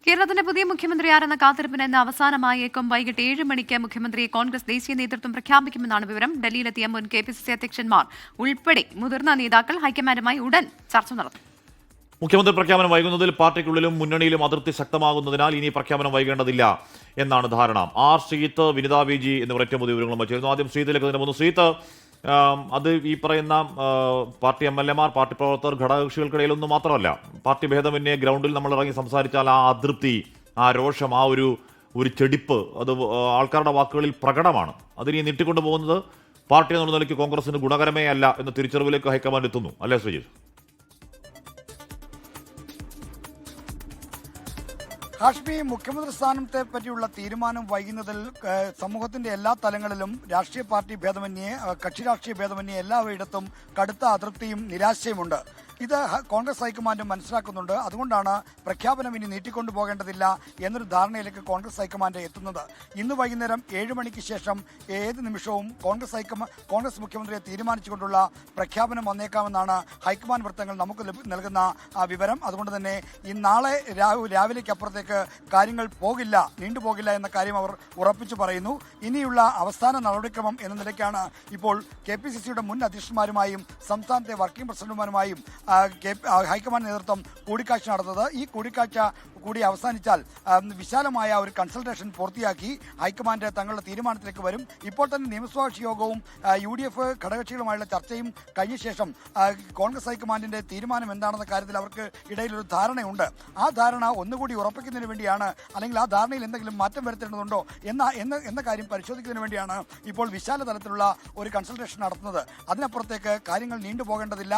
കേരളത്തിന്റെ പുതിയ മുഖ്യമന്ത്രി ആരെന്ന കാത്തിരിപ്പിന് ഇന്ന് അവസാനമായേക്കും. വൈകിട്ട് 7 മണിക്ക് മുഖ്യമന്ത്രിയെ കോൺഗ്രസ് ദേശീയ നേതൃത്വം പ്രഖ്യാപിക്കുമെന്നാണ് വിവരം. ഡൽഹിയിലെത്തിയ മുൻ KPCC അധ്യക്ഷന്മാർ ഉൾപ്പെടെ മുതിർന്ന നേതാക്കൾ ഹൈക്കമാൻഡുമായി ഉടൻ ചർച്ച നടത്തും. മുഖ്യമന്ത്രി പ്രഖ്യാപനം വൈകുന്നതിൽ പാർട്ടിക്കുള്ളിലും മുന്നണിയിലും അതിർത്തി ശക്തമാകുന്നതിനാൽ ഇനി പ്രഖ്യാപനം വൈകേണ്ടതില്ല എന്നാണ് ധാരണ. ആർ ശ്രീത്ത്, വിനിത VG എന്നിവർ ഏറ്റവും പുതിയ വിവരങ്ങളും ചേരുന്നു. ആദ്യം ശ്രീത്തിലേക്ക് തന്നെ പോകുന്നു. ശ്രീത്ത്, അത് ഈ പറയുന്ന പാർട്ടി MLA മാർ, പാർട്ടി പ്രവർത്തകർ, ഘടകകക്ഷികൾക്കിടയിലൊന്നും മാത്രമല്ല, പാർട്ടി ഭേദമന്യേ ഗ്രൗണ്ടിൽ നമ്മൾ ഇറങ്ങി സംസാരിച്ചാൽ ആ അതൃപ്തി, ആ രോഷം, ആ ഒരു ചെടിപ്പ് അത് ആൾക്കാരുടെ വാക്കുകളിൽ പ്രകടമാണ്. അതിനെ നീട്ടിക്കൊണ്ടു പോകുന്നത് പാർട്ടി എന്നുള്ള നിലയ്ക്ക് കോൺഗ്രസിന് ഗുണകരമേ അല്ല എന്ന തിരിച്ചറിവിലേക്ക് ഹൈക്കമാൻഡ് എത്തുന്നു അല്ലേ ശ്രീജിത്ത്? ഹാഷ്മി, മുഖ്യമന്ത്രി സ്ഥാനത്തെ പറ്റിയുള്ള തീരുമാനം വൈകുന്നതിൽ സമൂഹത്തിന്റെ എല്ലാ തലങ്ങളിലും രാഷ്ട്രീയ പാർട്ടി ഭേദമന്യേ, കക്ഷി രാഷ്ട്രീയ ഭേദമന്യേ എല്ലാവരിടത്തും കടുത്ത അതൃപ്തിയും നിരാശയുമുണ്ട്. ഇത് കോൺഗ്രസ് ഹൈക്കമാൻഡ് മനസ്സിലാക്കുന്നുണ്ട്. അതുകൊണ്ടാണ് പ്രഖ്യാപനം ഇനി നീട്ടിക്കൊണ്ടു പോകേണ്ടതില്ല എന്നൊരു ധാരണയിലേക്ക് കോൺഗ്രസ് ഹൈക്കമാൻഡ് എത്തുന്നത്. ഇന്ന് വൈകുന്നേരം 7 മണിക്ക് ശേഷം ഏത് നിമിഷവും കോൺഗ്രസ് മുഖ്യമന്ത്രിയെ തീരുമാനിച്ചുകൊണ്ടുള്ള പ്രഖ്യാപനം വന്നേക്കാമെന്നാണ് ഹൈക്കമാൻഡ് വൃത്തങ്ങൾ നമുക്ക് നൽകുന്ന വിവരം. അതുകൊണ്ട് തന്നെ ഈ നാളെ രാവിലേക്കപ്പുറത്തേക്ക് കാര്യങ്ങൾ നീണ്ടുപോകില്ല എന്ന കാര്യം അവർ ഉറപ്പിച്ചു പറയുന്നു. ഇനിയുള്ള അവസാന നടപടിക്രമം എന്ന നിലയ്ക്കാണ് ഇപ്പോൾ KPCCയുടെ മുൻ അധ്യക്ഷന്മാരുമായും സംസ്ഥാനത്തെ വർക്കിംഗ് പ്രസിഡന്റുമാരുമായും ഹൈക്കമാൻഡ് നേതൃത്വം കൂടിക്കാഴ്ച നടത്തുന്നത്. ഈ കൂടിക്കാഴ്ച കൂടി അവസാനിച്ചാൽ വിശാലമായ ഒരു കൺസൾട്ടേഷൻ പൂർത്തിയാക്കി ഹൈക്കമാൻഡ് തങ്ങളുടെ തീരുമാനത്തിലേക്ക് വരും. ഇപ്പോൾ തന്നെ നിയമസഭാ യോഗവും UDF ഘടകകക്ഷികളുമായുള്ള ചർച്ചയും കഴിഞ്ഞ ശേഷം കോൺഗ്രസ് ഹൈക്കമാൻഡിന്റെ തീരുമാനം എന്താണെന്ന കാര്യത്തിൽ അവർക്ക് ഇടയിലൊരു ധാരണയുണ്ട്. ആ ധാരണ ഒന്നുകൂടി ഉറപ്പിക്കുന്നതിന് വേണ്ടിയാണ്, അല്ലെങ്കിൽ ആ ധാരണയിൽ എന്തെങ്കിലും മാറ്റം വരുത്തേണ്ടതുണ്ടോ എന്ന കാര്യം പരിശോധിക്കുന്നതിന് വേണ്ടിയാണ് ഇപ്പോൾ വിശാല തലത്തിലുള്ള ഒരു കൺസൾട്ടേഷൻ നടത്തുന്നത്. അതിനപ്പുറത്തേക്ക് കാര്യങ്ങൾ നീണ്ടുപോകേണ്ടതില്ല.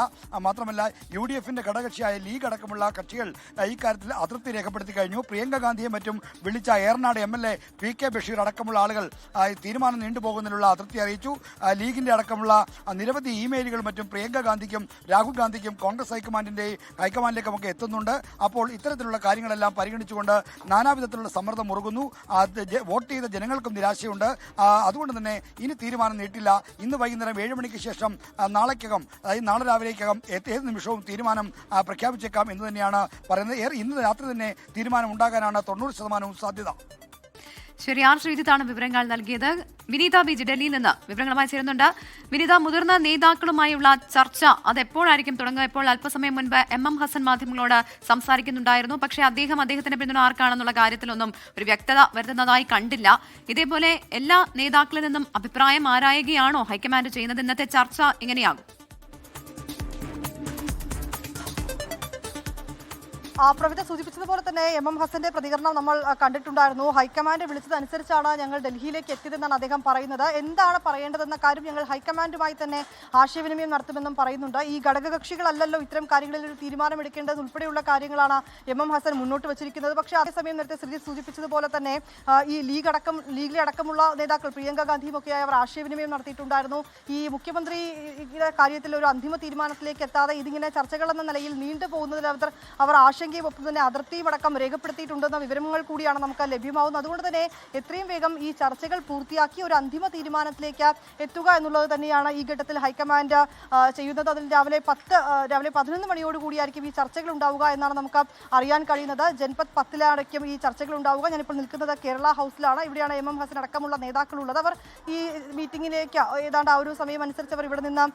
മാത്രമല്ല UDFന്റെ ഘടകകക്ഷിയായ ലീഗ് അടക്കമുള്ള കക്ഷികൾ ഇക്കാര്യത്തിൽ അതൃപ്തി രേഖപ്പെടുത്തി കഴിഞ്ഞു. പ്രിയങ്ക ഗാന്ധിയെ മറ്റും വിളിച്ച ഏറനാട് MLA PK ബഷീർ അടക്കമുള്ള ആളുകൾ തീരുമാനം നീണ്ടുപോകുന്നതിനുള്ള അതൃപ്തി അറിയിച്ചു. ലീഗിന്റെ അടക്കമുള്ള നിരവധി ഇമെയിലുകൾ മറ്റും പ്രിയങ്ക ഗാന്ധിക്കും രാഹുൽ ഗാന്ധിക്കും കോൺഗ്രസ് ഹൈക്കമാൻഡിലേക്കും ഒക്കെ എത്തുന്നുണ്ട്. അപ്പോൾ ഇത്തരത്തിലുള്ള കാര്യങ്ങളെല്ലാം പരിഗണിച്ചുകൊണ്ട് നാനാവിധത്തിലുള്ള സമ്മർദ്ദം മുറുകുന്നു. വോട്ട് ചെയ്ത ജനങ്ങൾക്കും നിരാശയുണ്ട്. അതുകൊണ്ട് തന്നെ ഇനി തീരുമാനം നീട്ടില്ല. ഇന്ന് വൈകുന്നേരം 7 മണിക്ക് ശേഷം നാളേക്കകം, അതായത് നാളെ രാവിലേക്കകം ഏത് നിമിഷവും തീരുമാനം പ്രഖ്യാപിച്ചേക്കാം എന്ന് തന്നെയാണ് പറയുന്നത്. ഇന്ന് രാത്രി തന്നെ തീരുമാനം ഉണ്ടാകാനാണ് 90% സാധ്യത. ശരി, ആർ ശ്രീജിത്താണ് വിവരങ്ങൾ നൽകിയത്. വിനീത VG ഡൽഹിയിൽ നിന്ന് വിവരങ്ങളുമായി ചേരുന്നുണ്ട്. വിനീത, മുതിർന്ന നേതാക്കളുമായുള്ള ചർച്ച അതെപ്പോഴായിരിക്കും തുടങ്ങുക? ഇപ്പോൾ അല്പസമയം മുൻപ് MM ഹസൻ മാധ്യമങ്ങളോട് സംസാരിക്കുന്നുണ്ടായിരുന്നു. പക്ഷേ അദ്ദേഹത്തിന്റെ പിന്തുണ ആർക്കാണെന്നുള്ള കാര്യത്തിലൊന്നും ഒരു വ്യക്തത വരുത്തുന്നതായി കണ്ടില്ല. ഇതേപോലെ എല്ലാ നേതാക്കളിൽ നിന്നും അഭിപ്രായം ആരായുകയാണോ ഹൈക്കമാൻഡ് ചെയ്യുന്നത്? ഇന്നത്തെ ചർച്ച എങ്ങനെയാകും? പ്രവിധ സൂചിപ്പിച്ചതുപോലെ തന്നെ MM ഹസന്റെ പ്രതികരണം നമ്മൾ കണ്ടിട്ടുണ്ടായിരുന്നു. ഹൈക്കമാൻഡ് വിളിച്ചതനുസരിച്ചാണ് ഞങ്ങൾ ഡൽഹിയിലേക്ക് എത്തിയതെന്നാണ് അദ്ദേഹം പറയുന്നത്. എന്താണ് പറയേണ്ടതെന്ന കാര്യം ഞങ്ങൾ ഹൈക്കമാൻഡുമായി തന്നെ ആശയവിനിമയം നടത്തുമെന്നും പറയുന്നുണ്ട്. ഈ ഘടകകക്ഷികളല്ലല്ലോ ഇത്തരം കാര്യങ്ങളിൽ ഒരു തീരുമാനമെടുക്കേണ്ടത് ഉൾപ്പെടെയുള്ള കാര്യങ്ങളാണ് MM ഹസൻ മുന്നോട്ട് വച്ചിരിക്കുന്നത്. പക്ഷേ അതേസമയം നേരത്തെ ശ്രീജിത്ത് സൂചിപ്പിച്ചതുപോലെ തന്നെ ഈ ലീഗിലെ അടക്കമുള്ള നേതാക്കൾ പ്രിയങ്ക ഗാന്ധിയും ഒക്കെയായി അവർ ആശയവിനിമയം നടത്തിയിട്ടുണ്ടായിരുന്നു. ഈ മുഖ്യമന്ത്രിയുടെ കാര്യത്തിൽ ഒരു അന്തിമ തീരുമാനത്തിലേക്ക് എത്താതെ ഇതിങ്ങനെ ചർച്ചകൾ എന്ന നിലയിൽ നീണ്ടുപോകുന്നതിൽ അവർ ആശങ്കയും ഒപ്പം തന്നെ അതിർത്തിയും അടക്കം രേഖപ്പെടുത്തിയിട്ടുണ്ടെന്ന വിവരങ്ങൾ കൂടിയാണ് നമുക്ക് ലഭ്യമാവുന്നത്. അതുകൊണ്ട് തന്നെ എത്രയും വേഗം ഈ ചർച്ചകൾ പൂർത്തിയാക്കി ഒരു അന്തിമ തീരുമാനത്തിലേക്ക് എത്തുക എന്നുള്ളത് തന്നെയാണ് ഈ ഘട്ടത്തിൽ ഹൈക്കമാൻഡ് ചെയ്യുന്നത്. അതിൽ രാവിലെ 11 മണിയോടുകൂടിയായിരിക്കും ഈ ചർച്ചകൾ ഉണ്ടാവുക എന്നാണ് നമുക്ക് അറിയാൻ കഴിയുന്നത്. ജൻപത് 10 ഈ ചർച്ചകൾ ഉണ്ടാവുക. ഞാനിപ്പോൾ നിൽക്കുന്നത് കേരള ഹൗസിലാണ്. ഇവിടെയാണ് MM ഹസൻ അടക്കമുള്ള നേതാക്കളുള്ളത്. അവർ ഈ മീറ്റിംഗിലേക്ക് ഏതാണ്ട് ആ ഒരു സമയം അനുസരിച്ച് അവർ ഇവിടെ നിന്ന്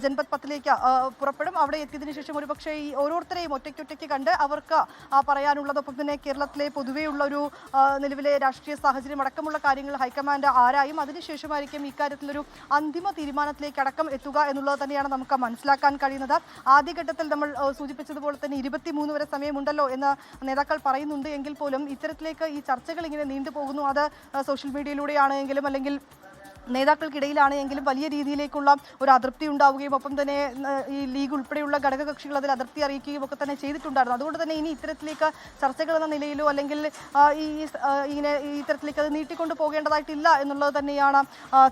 ജൻപത് 10 പുറപ്പെടും. അവിടെ എത്തിയതിനു ശേഷം ഒരുപക്ഷെ ഈ ഓരോരുത്തരെയും ഒറ്റയ്ക്ക് കണ്ട് അവർക്ക് പറയാനുള്ളതൊപ്പം തന്നെ കേരളത്തിലെ പൊതുവെയുള്ള ഒരു നിലവിലെ രാഷ്ട്രീയ സാഹചര്യം അടക്കമുള്ള കാര്യങ്ങൾ ഹൈക്കമാൻഡ് ആരായും അതിനുശേഷമായിരിക്കും ഇക്കാര്യത്തിലൊരു അന്തിമ തീരുമാനത്തിലേക്ക് അടക്കം എത്തുക എന്നുള്ളത് തന്നെയാണ് നമുക്ക് മനസ്സിലാക്കാൻ കഴിയുന്നത്. ആദ്യഘട്ടത്തിൽ നമ്മൾ സൂചിപ്പിച്ചതുപോലെ തന്നെ 23 വരെ സമയമുണ്ടല്ലോ എന്ന് നേതാക്കൾ പറയുന്നുണ്ട് എങ്കിൽ പോലും ഇത്തരത്തിലേക്ക് ഈ ചർച്ചകൾ ഇങ്ങനെ നീണ്ടുപോകുന്നു. അത് സോഷ്യൽ മീഡിയയിലൂടെയാണെങ്കിലും അല്ലെങ്കിൽ നേതാക്കൾക്കിടയിലാണെങ്കിലും വലിയ രീതിയിലേക്കുള്ള ഒരു അതൃപ്തി ഉണ്ടാവുകയും ഒപ്പം തന്നെ ഈ ലീഗ് ഉൾപ്പെടെയുള്ള ഘടകകക്ഷികൾ അതിൽ അതൃപ്തി അറിയിക്കുകയും ഒക്കെ തന്നെ ചെയ്തിട്ടുണ്ടായിരുന്നു. അതുകൊണ്ട് തന്നെ ഇനി ഇത്തരത്തിലേക്ക് ചർച്ചകൾ എന്ന നിലയിലോ അല്ലെങ്കിൽ ഇങ്ങനെ ഇത്തരത്തിലേക്ക് അത് നീട്ടിക്കൊണ്ടു പോകേണ്ടതായിട്ടില്ല എന്നുള്ളത് തന്നെയാണ്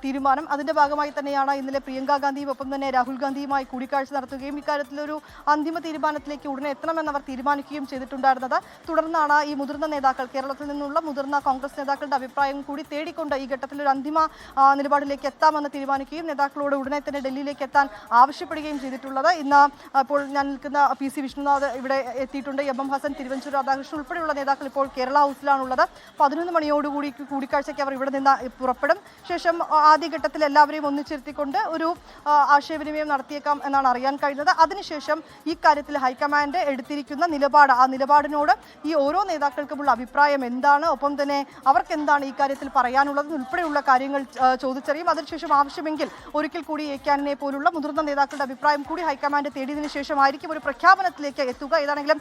തീരുമാനം. അതിന്റെ ഭാഗമായി തന്നെയാണ് ഇന്നലെ പ്രിയങ്ക ഗാന്ധിയും ഒപ്പം തന്നെ രാഹുൽ ഗാന്ധിയുമായി കൂടിക്കാഴ്ച നടത്തുകയും ഇക്കാര്യത്തിലൊരു അന്തിമ തീരുമാനത്തിലേക്ക് ഉടനെ എത്തണമെന്ന് അവർ തീരുമാനിക്കുകയും ചെയ്തിട്ടുണ്ടായിരുന്നത്. തുടർന്നാണ് ഈ മുതിർന്ന നേതാക്കൾ, കേരളത്തിൽ നിന്നുള്ള മുതിർന്ന കോൺഗ്രസ് നേതാക്കളുടെ അഭിപ്രായം കൂടി തേടിക്കൊണ്ട് ഈ ഘട്ടത്തിൽ ഒരു അന്തിമ നിലപാടിലേക്ക് എത്താമെന്ന് തീരുമാനിക്കുകയും നേതാക്കളോട് ഉടനെ തന്നെ ഡൽഹിയിലേക്ക് എത്താൻ ആവശ്യപ്പെടുകയും ചെയ്തിട്ടുള്ളത്. ഇന്ന് ഇപ്പോൾ ഞാൻ നിൽക്കുന്ന PC വിഷ്ണുനാഥ് ഇവിടെ എത്തിയിട്ടുണ്ട്. MM ഹസൻ, തിരുവഞ്ചൂർ രാധാകൃഷ്ണൻ ഉൾപ്പെടെയുള്ള നേതാക്കൾ ഇപ്പോൾ കേരള ഹൗസിലാണുള്ളത്. 11 മണിയോടുകൂടി കൂടിക്കാഴ്ചയ്ക്ക് അവർ ഇവിടെ നിന്ന് പുറപ്പെടും. ശേഷം ആദ്യഘട്ടത്തിൽ എല്ലാവരെയും ഒന്നിച്ചിരുത്തിക്കൊണ്ട് ഒരു ആശയവിനിമയം നടത്തിയേക്കാം എന്നാണ് അറിയാൻ കഴിഞ്ഞത്. അതിനുശേഷം ഈ കാര്യത്തിൽ ഹൈക്കമാൻഡ് എടുത്തിരിക്കുന്ന നിലപാട്, ആ നിലപാടിനോട് ഈ ഓരോ നേതാക്കൾക്കുമുള്ള അഭിപ്രായം എന്താണ്, ഒപ്പം തന്നെ അവർക്ക് എന്താണ് ഈ കാര്യത്തിൽ പറയാനുള്ളത് ഉൾപ്പെടെയുള്ള കാര്യങ്ങൾ ചോദിച്ചറിയും. അതിനുശേഷം ആവശ്യമെങ്കിൽ ഒരിക്കൽ കൂടി ഏക്യാനിനെ പോലുള്ള മുതിർന്ന നേതാക്കളുടെ അഭിപ്രായം കൂടി ഹൈക്കമാൻഡ് തേടിയതിനു ശേഷമായിരിക്കും ഒരു പ്രഖ്യാപനത്തിലേക്ക് എത്തുക. ഏതാണെങ്കിലും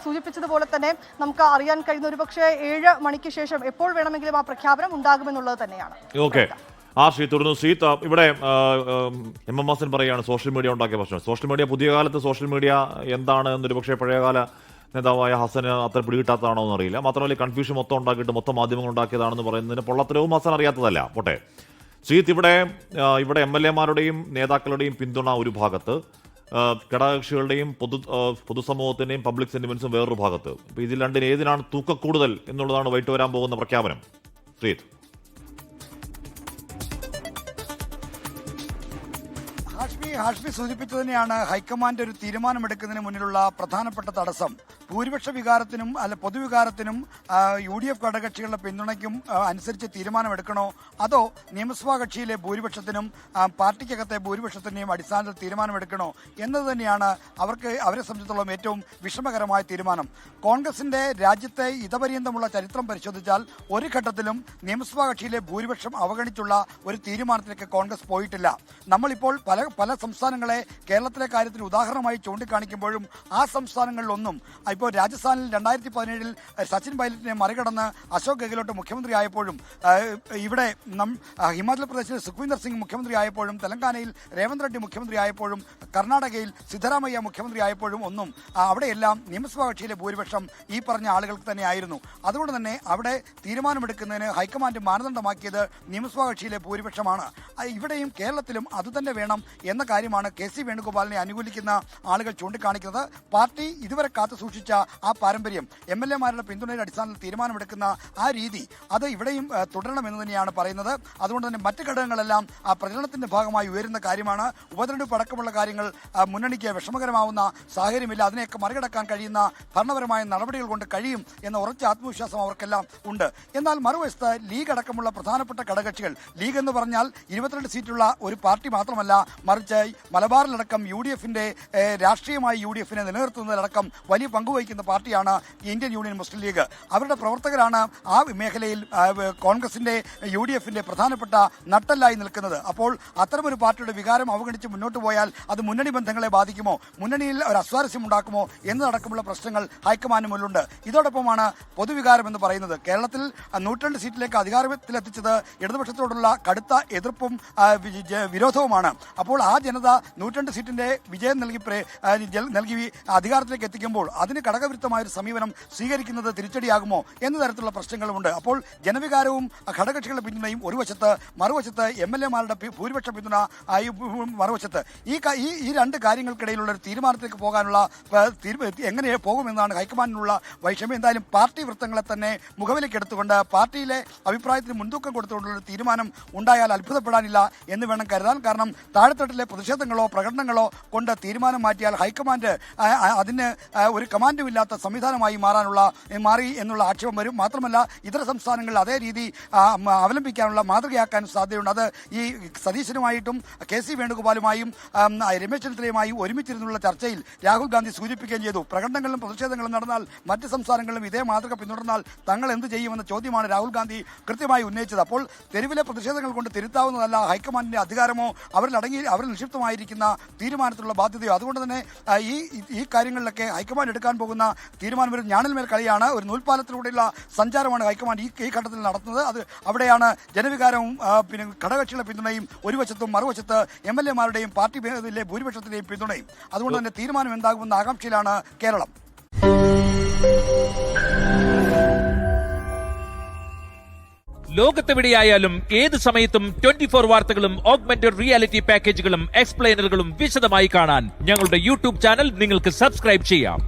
സൂചിപ്പിച്ചതുപോലെ തന്നെ നമുക്ക് അറിയാൻ കഴിയുന്ന ഒരുപക്ഷെ 7 മണിക്ക് ശേഷം എപ്പോൾ വേണമെങ്കിലും ആ പ്രഖ്യാപനം ഉണ്ടാകുമെന്നുള്ളത് തന്നെയാണ്. തുടർന്ന് ശ്രീത്ത് ഇവിടെ MM ഹസൻ പറയുകയാണ് സോഷ്യൽ മീഡിയ ഉണ്ടാക്കിയ പ്രശ്നം. സോഷ്യൽ മീഡിയ പുതിയ കാലത്ത് സോഷ്യൽ മീഡിയ എന്താണ് എന്നൊരു പക്ഷേ പഴയകാല നേതാവായ ഹസന് അത്ര പിടികിട്ടാത്തതാണോ എന്നറിയില്ല. മാത്രമല്ല കൺഫ്യൂഷൻ മൊത്തം ഉണ്ടാക്കിയിട്ട് മൊത്തം മാധ്യമങ്ങൾ ഉണ്ടാക്കിയതാണെന്ന് പറയുന്നതിന് പൊള്ളത്തരവും ഹസൻ അറിയാത്തതല്ല. പോട്ടെ ശ്രീത്ത്, ഇവിടെ MLA-മാരുടെയും നേതാക്കളുടെയും പിന്തുണ ഒരു ഭാഗത്ത്, ഘടകകക്ഷികളുടെയും പൊതുസമൂഹത്തിന്റെയും പബ്ലിക് സെന്റിമെന്റ്സും വേറൊരു ഭാഗത്ത്. അപ്പോൾ ഇതിൽ രണ്ടിന് ഏതിനാണ് തൂക്കം കൂടുതൽ എന്നുള്ളതാണ് വൈകിട്ട് വരാൻ പോകുന്ന പ്രഖ്യാപനം. ശ്രീത്ത്, ഹാഷ്മി സൂചിപ്പിച്ചത് തന്നെയാണ് ഹൈക്കമാൻഡ് ഒരു തീരുമാനമെടുക്കുന്നതിന് മുന്നിലുള്ള പ്രധാനപ്പെട്ട തടസ്സം. ഭൂരിപക്ഷ വികാരത്തിനും പൊതുവികാരത്തിനും UDF ഘടകകക്ഷികളുടെ പിന്തുണയ്ക്കും അനുസരിച്ച് തീരുമാനമെടുക്കണോ, അതോ നിയമസഭാ കക്ഷിയിലെ ഭൂരിപക്ഷത്തിനും പാർട്ടിക്കകത്തെ ഭൂരിപക്ഷത്തിന്റെയും അടിസ്ഥാനത്തിൽ തീരുമാനമെടുക്കണോ എന്നത് തന്നെയാണ് അവരെ സംബന്ധിച്ചിടത്തോളം ഏറ്റവും വിഷമകരമായ തീരുമാനം. കോൺഗ്രസിന്റെ രാജ്യത്തെ ഇതപര്യന്തമുള്ള ചരിത്രം പരിശോധിച്ചാൽ ഒരു ഘട്ടത്തിലും നിയമസഭാ കക്ഷിയിലെ ഭൂരിപക്ഷം അവഗണിച്ചുള്ള ഒരു തീരുമാനത്തിലേക്ക് കോൺഗ്രസ് പോയിട്ടില്ല. നമ്മളിപ്പോൾ പല സംസ്ഥാനങ്ങളെ കേരളത്തിലെ കാര്യത്തിൽ ഉദാഹരണമായി ചൂണ്ടിക്കാണിക്കുമ്പോഴും ആ സംസ്ഥാനങ്ങളിലൊന്നും ഇപ്പോൾ രാജസ്ഥാനിൽ 2017 സച്ചിൻ പൈലറ്റിനെ മറികടന്ന് അശോക് ഗെഹ്ലോട്ട് മുഖ്യമന്ത്രിയായപ്പോഴും, ഇവിടെ ഹിമാചൽ പ്രദേശിൽ സുഖ്വീന്ദർ സിംഗ് മുഖ്യമന്ത്രിയായപ്പോഴും, തെലങ്കാനയിൽ രേവന്ത് റെഡ്ഡി മുഖ്യമന്ത്രിയായപ്പോഴും, കർണാടകയിൽ സിദ്ധരാമയ്യ മുഖ്യമന്ത്രിയായപ്പോഴും ഒന്നും അവിടെയെല്ലാം നിയമസഭാ കക്ഷിയിലെ ഭൂരിപക്ഷം ഈ പറഞ്ഞ ആളുകൾക്ക് തന്നെയായിരുന്നു. അതുകൊണ്ട് തന്നെ അവിടെ തീരുമാനമെടുക്കുന്നതിന് ഹൈക്കമാൻഡ് മാനദണ്ഡമാക്കിയത് നിയമസഭാ കക്ഷിയിലെ ഭൂരിപക്ഷമാണ്. ഇവിടെയും കേരളത്തിലും അതുതന്നെ വേണം എന്ന കാര്യമാണ് KC വേണുഗോപാലിനെ അനുകൂലിക്കുന്ന ആളുകൾ ചൂണ്ടിക്കാണിക്കുന്നത്. പാർട്ടി ഇതുവരെ കാത്തു സൂക്ഷിച്ച ആ പാരമ്പര്യം, MLA-മാരുടെ പിന്തുണയുടെ അടിസ്ഥാനത്തിൽ തീരുമാനമെടുക്കുന്ന ആ രീതി, അത് ഇവിടെയും തുടരണമെന്ന് തന്നെയാണ് പറയുന്നത്. അതുകൊണ്ട് തന്നെ മറ്റ് ഘടകങ്ങളെല്ലാം ആ പ്രചരണത്തിന്റെ ഭാഗമായി ഉയരുന്ന കാര്യമാണ്. ഉപതെരഞ്ഞെടുപ്പ് അടക്കമുള്ള കാര്യങ്ങൾ മുന്നണിക്ക് വിഷമകരമാവുന്ന സാഹചര്യമില്ല. അതിനെയൊക്കെ മറികടക്കാൻ കഴിയുന്ന ഭരണപരമായ നടപടികൾ കൊണ്ട് കഴിയും എന്ന ഉറച്ച ആത്മവിശ്വാസം അവർക്കെല്ലാം ഉണ്ട്. എന്നാൽ മറുവശത്ത് ലീഗ് അടക്കമുള്ള പ്രധാനപ്പെട്ട ഘടകകക്ഷികൾ, ലീഗ് എന്ന് പറഞ്ഞാൽ 22 സീറ്റുള്ള ഒരു പാർട്ടി മാത്രമല്ല, മറിച്ച് മലബാറിലടക്കം UDF-ന്റെ രാഷ്ട്രീയമായി UDF-നെ നിലനിർത്തുന്നതിലടക്കം വലിയ പങ്കുവഹിക്കുന്ന പാർട്ടിയാണ് ഇന്ത്യൻ യൂണിയൻ മുസ്ലിം ലീഗ്. അവരുടെ പ്രവർത്തകരാണ് ആ മേഖലയിൽ കോൺഗ്രസിന്റെ UDF-ന്റെ പ്രധാനപ്പെട്ട നട്ടെല്ലായി നിൽക്കുന്നത്. അപ്പോൾ അത്തരമൊരു പാർട്ടിയുടെ വികാരം അവഗണിച്ച് മുന്നോട്ട് പോയാൽ അത് മുന്നണി ബന്ധങ്ങളെ ബാധിക്കുമോ, മുന്നണിയിൽ ഒരു അസ്വാരസ്യം ഉണ്ടാക്കുമോ എന്നതടക്കമുള്ള പ്രശ്നങ്ങൾ ഹൈക്കമാൻഡ് മുന്നിലുണ്ട്. ഇതോടൊപ്പമാണ് പൊതുവികാരം എന്ന് പറയുന്നത്. കേരളത്തിൽ 102 സീറ്റിലേക്ക് അധികാരത്തിലെത്തിച്ചത് ഇടതുപക്ഷത്തോടുള്ള കടുത്ത എതിർപ്പും വിരോധവുമാണ്. അപ്പോൾ ആ ജനത 102 സീറ്റിന്റെ വിജയം നൽകി അധികാരത്തിലേക്ക് എത്തിക്കുമ്പോൾ അതിന് ഘടകവിരുദ്ധമായ ഒരു സമീപനം സ്വീകരിക്കുന്നത് തിരിച്ചടിയാകുമോ എന്ന തരത്തിലുള്ള പ്രശ്നങ്ങളുമുണ്ട്. അപ്പോൾ ജനവികാരവും ഘടകകക്ഷികളുടെ പിന്തുണയും ഒരു വശത്ത്, മറുവശത്ത് MLA-മാരുടെ ഭൂരിപക്ഷ പിന്തുണ മറുവശത്ത്, ഈ രണ്ട് കാര്യങ്ങൾക്കിടയിലുള്ള ഒരു തീരുമാനത്തിലേക്ക് പോകാനുള്ള എങ്ങനെ പോകുമെന്നാണ് ഹൈക്കമാൻഡിനുള്ള വൈഷമ്യം. എന്തായാലും പാർട്ടി വൃത്തങ്ങളെ തന്നെ മുഖവിലേക്ക് എടുത്തുകൊണ്ട് പാർട്ടിയിലെ അഭിപ്രായത്തിന് മുൻതൂക്കം കൊടുത്തുകൊണ്ടുള്ള ഒരു തീരുമാനം ഉണ്ടായാൽ അത്ഭുതപ്പെടാനില്ല എന്ന് വേണം കരുതാൻ. കാരണം താഴെത്തട്ടിലെ പ്രതിഷേധങ്ങളോ പ്രകടനങ്ങളോ കൊണ്ട് തീരുമാനം മാറ്റിയാൽ ഹൈക്കമാൻഡ് അതിന് ഒരു കമാൻഡുമില്ലാത്ത സംവിധാനമായി മാറി എന്നുള്ള ആക്ഷേപം വരും. മാത്രമല്ല ഇതര സംസ്ഥാനങ്ങളിൽ അതേ രീതി അവലംബിക്കാനുള്ള മാതൃകയാക്കാൻ സാധ്യതയുണ്ട്. അത് ഈ സതീശനുമായിട്ടും KC വേണുഗോപാലുമായും രമേശ് ചെന്നിത്തലയുമായും ഒരുമിച്ചിരുന്നുള്ള ചർച്ചയിൽ രാഹുൽ ഗാന്ധി സൂചിപ്പിക്കുകയും ചെയ്തു. പ്രകടനങ്ങളും പ്രതിഷേധങ്ങളും നടന്നാൽ മറ്റ് സംസ്ഥാനങ്ങളിലും ഇതേ മാതൃക പിന്തുടർന്നാൽ തങ്ങൾ എന്ത് ചെയ്യുമെന്ന ചോദ്യമാണ് രാഹുൽ ഗാന്ധി കൃത്യമായി ഉന്നയിച്ചത്. അപ്പോൾ തെരുവിലെ പ്രതിഷേധങ്ങൾ കൊണ്ട് തിരുത്താവുന്നതല്ല ഹൈക്കമാൻഡിന്റെ അധികാരമോ അവരിൽ നിക്ഷിപ്തമായിരിക്കുന്ന തീരുമാനത്തിലുള്ള ബാധ്യതയോ. അതുകൊണ്ട് തന്നെ ഈ കാര്യങ്ങളിലൊക്കെ ഹൈക്കമാൻഡ് എടുക്കാൻ പോകുന്ന തീരുമാനം ഒരു ഞാണിൽമേൽ കളിയാണ്. ഒരു നൂൽപ്പാലത്തിലൂടെയുള്ള സഞ്ചാരമാണ് ഹൈക്കമാൻഡ് ഈ ഘട്ടത്തിൽ നടത്തുന്നത്. അത് അവിടെയാണ് ജനവികാരവും പിന്നെ ഘടകകക്ഷികളുടെ പിന്തുണയും ഒരു വശത്തും മറുവശത്ത് MLA-മാരുടെയും പാർട്ടിയിലെ ഭൂരിപക്ഷത്തിന്റെയും പിന്തുണയും. അതുകൊണ്ട് തന്നെ തീരുമാനം എന്താകുമെന്ന ആകാംക്ഷയിലാണ് കേരളം. ലോകത്തെവിടെയായാലും ഏത് സമയത്തും 24 വാർത്തകളും ഓഗ്മെന്റഡ് റിയാലിറ്റി പാക്കേജുകളും എക്സ്പ്ലെയിനറുകളും വിശദമായി കാണാൻ ഞങ്ങളുടെ YouTube ചാനൽ നിങ്ങൾക്ക് സബ്സ്ക്രൈബ് ചെയ്യാം.